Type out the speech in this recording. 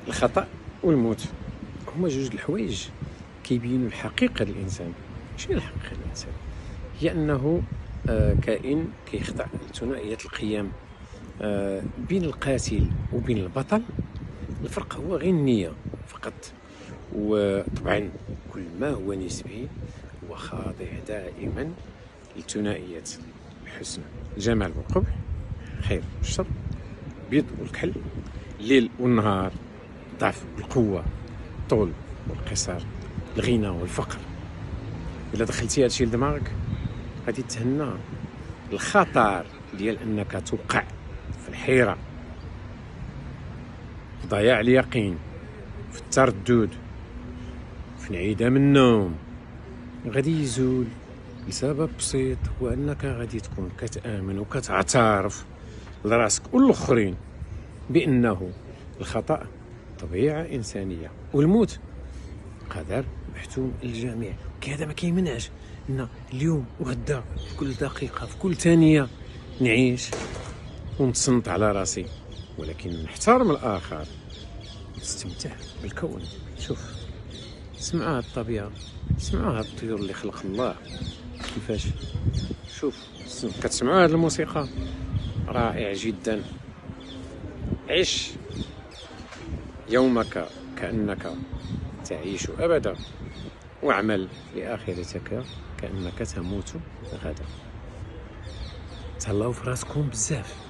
الخطأ والموت هما جوج الحوايج كيبينوا الحقيقة الإنسان. شنو الحقيقة الإنسان؟ هي أنه كائن كيخضع لثنائية القيم. بين القاتل وبين البطل الفرق هو غير النية فقط. وطبعا كل ما هو نسبي هو خاضع دائما لثنائية الحسن، الجمال والقبح، الخير والشر، البيض والكحل، الليل والنهار، الضعف والقوة، الطول والقصر، الغنى والفقر. إلا دخلتي هادشي لدماغك غادي تهنى. الخطر ديال أنك توقع في الحيرة، في ضياع اليقين، في التردد، في انعدام النوم، غادي يزول لسبب بسيط، هو أنك غادي تكون كتآمن وكتعترف لراسك والآخرين بأنه الخطأ طبيعة إنسانية والموت قدر محتوم الجميع. هذا ما كيمنعش أن اليوم وغدا في كل دقيقة في كل ثانية نعيش ونتصنت على راسي، ولكن نحترم الآخر، نستمتع بالكون. شوف، سمعها الطبيعة، سمعها الطيور اللي خلق الله كيفاش. شوف كتسمعوا هذه الموسيقى رائع جدا. عيش يومك كأنك تعيش أبدا، واعمل لآخرتك كأنك تموت غدا. تهلاو في راسكم بزاف.